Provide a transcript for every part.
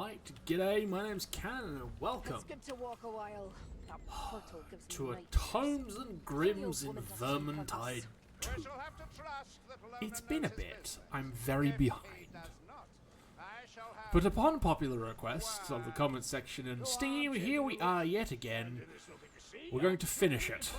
Right, g'day, my name's Cannon and welcome It's good to walk a while. That portal gives me to a night Tomes and Grims in Vermintide 2. It's been a bit, I'm very behind. But upon popular request of the comment section and Steam, here we are yet again. We're going to finish it.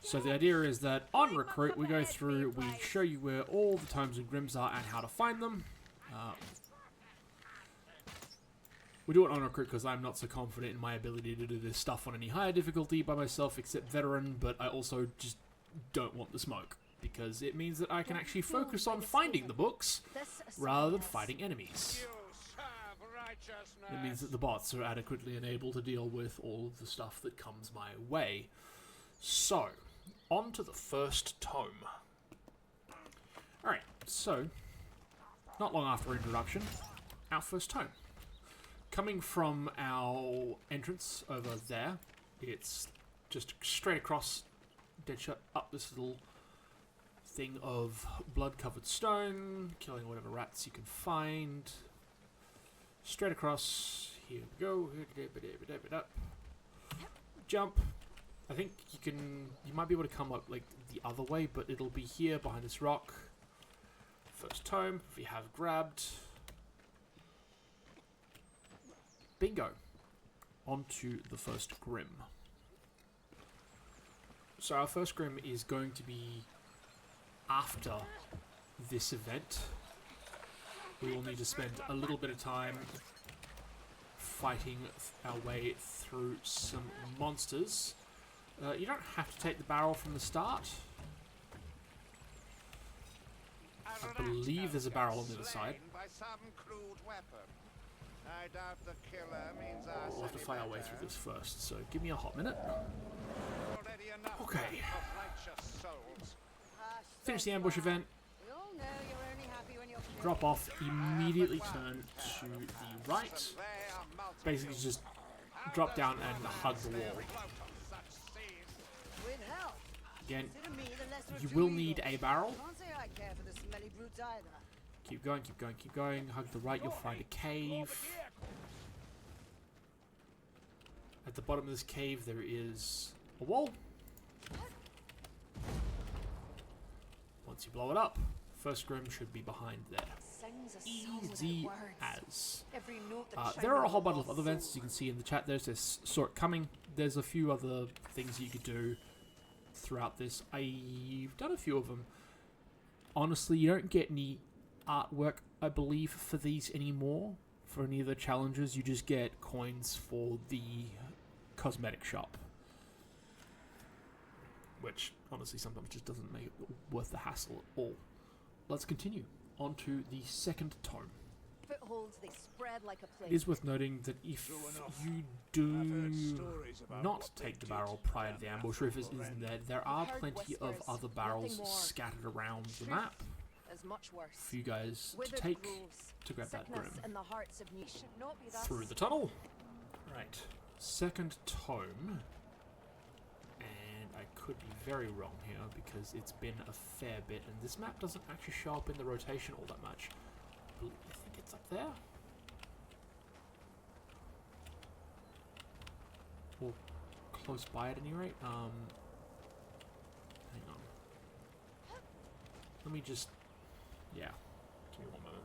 So the idea is that on Recruit we go through, we show you where all the Tomes and Grims are and how to find them. We do it on Recruit because I'm not so confident in my ability to do this stuff on any higher difficulty by myself except Veteran, but I also just don't want the smoke, because it means that I can actually focus on finding the books rather than fighting enemies. It means that the bots are adequately enabled to deal with all of the stuff that comes my way. So, on to the first tome. Alright, so, not long after introduction, our first tome. Coming from our entrance over there, it's just straight across, dead shot, up this little thing of blood-covered stone, killing whatever rats you can find. Straight across, here we go, jump. I think you might be able to come up like the other way, but it'll be here behind this rock. First tome, we have grabbed. Bingo. On to the first Grim. So our first Grim is going to be after this event. We will need to spend a little bit of time fighting our way through some monsters. You don't have to take the barrel from the start. I believe there's a barrel on the other side. We'll have to fight our way through this first, so give me a hot minute. Okay. Finish the ambush event. Drop off, immediately turn to the right. Basically just drop down and hug the wall. Again, you will need a barrel. Keep going, keep going, keep going. Hug the right, you'll find a cave. At the bottom of this cave there is a wall. Once you blow it up, first Grim should be behind there. Easy as. There are a whole bunch of other events, as you can see in the chat. There's this sort coming. There's a few other things that you could do throughout this. I've done a few of them. Honestly, you don't get any artwork, I believe, for these anymore. For any of the challenges, you just get coins for the cosmetic shop. Which, honestly, sometimes just doesn't make it worth the hassle at all. Let's continue on to the second tome. Footholds, they spread like a plague. It is worth noting that if you do not take the barrel prior to the ambush, or if it isn't there, there are plenty of other barrels scattered around the map for you guys to take to grab that Grim. Through the tunnel. Right, second tome. I could be very wrong here because it's been a fair bit, and this map doesn't actually show up in the rotation all that much. I think it's up there? Or close by at any rate? Hang on. Let me just... yeah. Give me one moment.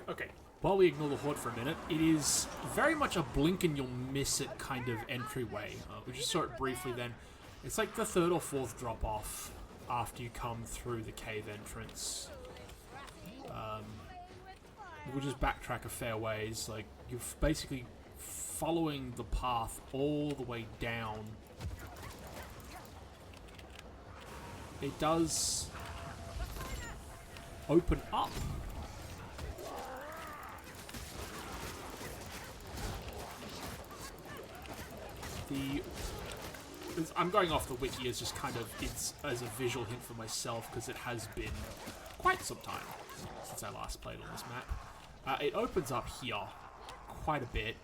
Okay. While we ignore the Horde for a minute, it is very much a blink and you'll miss it kind of entryway. We just saw it briefly then. It's like the third or fourth drop off after you come through the cave entrance. We'll just backtrack a fair ways. Like, you're basically following the path all the way down. It does open up. I'm going off the wiki as just kind of, it's as a visual hint for myself, because it has been quite some time since I last played on this map. It opens up here quite a bit.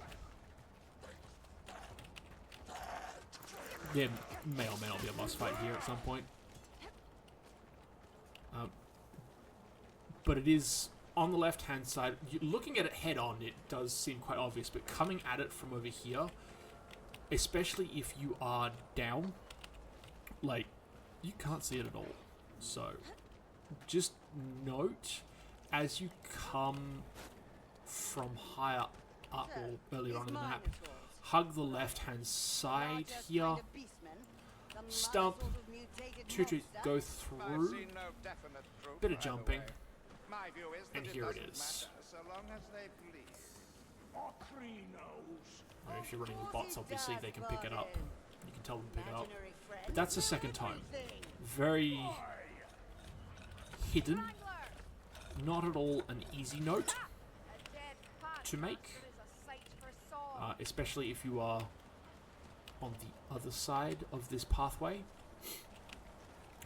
There may or may not be a boss fight here at some point. But it is on the left-hand side, looking at it head-on, it does seem quite obvious, but coming at it from over here, especially if you are down, like, you can't see it at all. So, just note, as you come from higher up, or earlier on in the map, hug the left-hand side here, stump, go through, bit of jumping, and here it is. If you're running with bots, obviously they can pick it up. You can tell them to pick it up. But that's the second time. Very hidden. Not at all an easy note to make. Especially if you are on the other side of this pathway.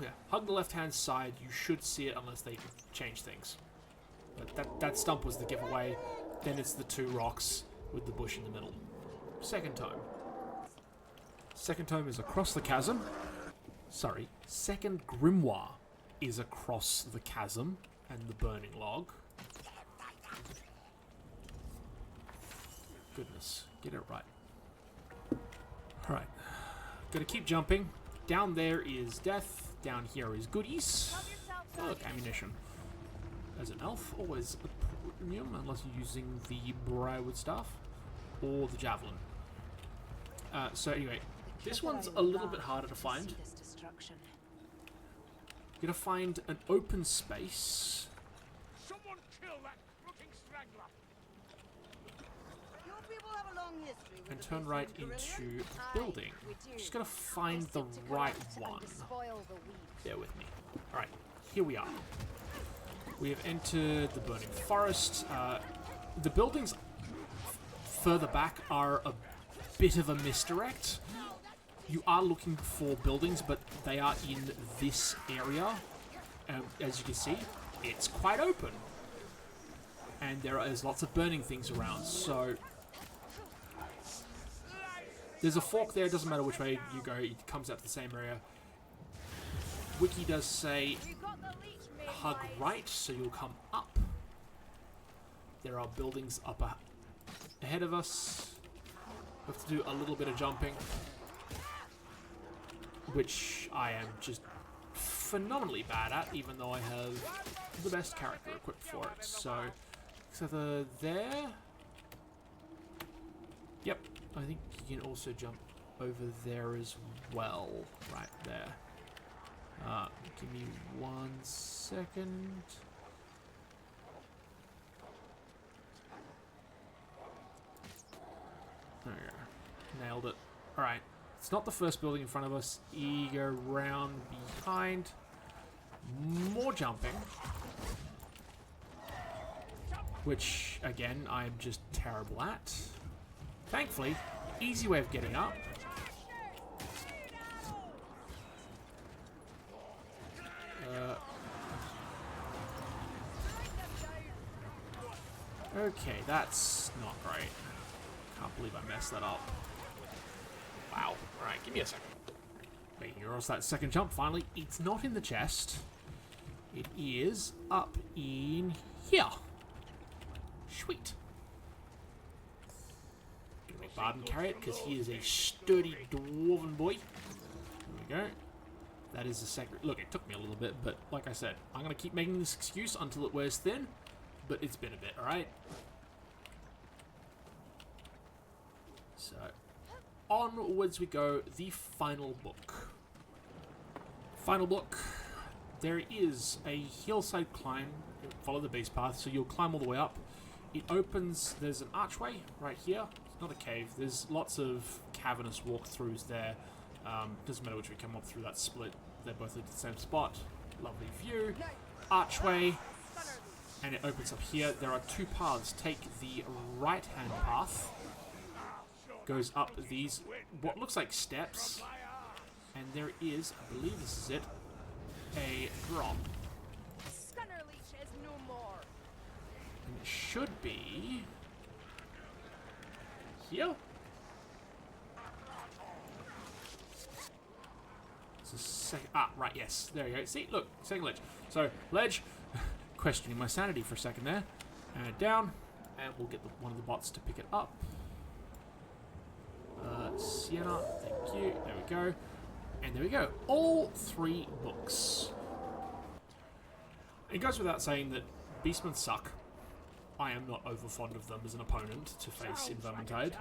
Yeah, hug the left-hand side. You should see it unless they change things. But that stump was the giveaway. Then it's the two rocks with the bush in the middle. Second tome. Second tome is across the chasm. Sorry, second grimoire is across the chasm and the burning log. Goodness, get it right. Alright, gotta keep jumping. Down there is death. Down here is goodies. Oh, look, ammunition. As an elf, always a premium, unless you're using the Briarwood staff or the javelin. So anyway, this one's a little bit harder to find. You're gonna find an open space. Someone kill that looking strangler. And turn right into a building. Just gotta find the right one. Bear with me. Alright, here we are. We have entered the burning forest. The buildings further back are a bit of a misdirect. You are looking for buildings, but they are in this area. As you can see, it's quite open. And there's lots of burning things around, so... There's a fork there, it doesn't matter which way you go, it comes out to the same area. Wiki does say hug right, so you'll come up. There are buildings up ahead of us. We have to do a little bit of jumping, which I am just phenomenally bad at, even though I have the best character equipped for it. So, there. Yep, I think you can also jump over there as well, right there. Give me 1 second. There we go. Nailed it. Alright. It's not the first building in front of us. You go round behind. More jumping. Which, again, I'm just terrible at. Thankfully, easy way of getting up. Okay, that's not great. Can't believe I messed that up. Wow. Alright, give me a second. Making across that second jump, finally. It's not in the chest. It is up in here. Sweet. Gonna make Barden carry it, because he is a sturdy dwarven boy. There we go. That is the second... Look, it took me a little bit, but like I said, I'm going to keep making this excuse until it wears thin. But it's been a bit, alright? So, onwards we go. The final book. Final book. There is a hillside climb. Follow the base path, so you'll climb all the way up. It opens, there's an archway right here. It's not a cave. There's lots of cavernous walkthroughs there. Doesn't matter which we come up through that split. They're both at the same spot. Lovely view. Archway. And it opens up here. There are two paths. Take the right-hand path. Goes up these, what looks like steps. And there is, I believe this is it, a drop. And it should be here. It's a second. Ah, right, yes. There you go. See, look, second ledge. So, ledge. questioning my sanity for a second there. Down, and we'll get one of the bots to pick it up. Sienna, thank you. There we go. And there we go. All 3 books. It goes without saying that beastmen suck. I am not over fond of them as an opponent to face in Vermintide.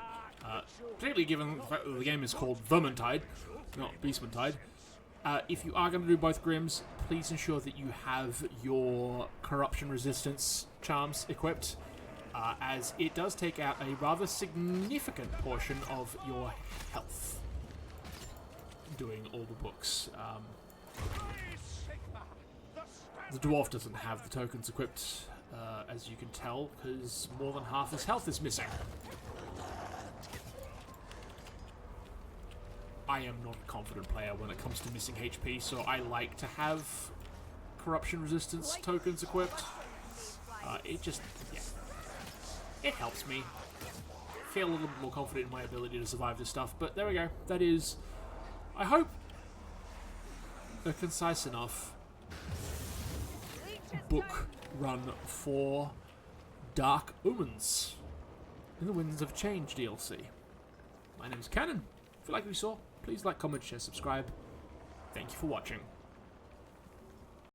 Particularly given the fact that the game is called Vermintide, not Beastmentide. If you are going to do both Grims, please ensure that you have your corruption resistance charms equipped, as it does take out a rather significant portion of your health doing all the books. The dwarf doesn't have the tokens equipped, as you can tell, because more than half his health is missing. I am not a confident player when it comes to missing HP, so I like to have corruption resistance tokens equipped. It just, yeah, it helps me feel a little bit more confident in my ability to survive this stuff. But there we go. That is, I hope, a concise enough book run for Dark Omens in the Winds of Change DLC. My name is Cannon. If you like what you saw, please like, comment, share, subscribe. Thank you for watching.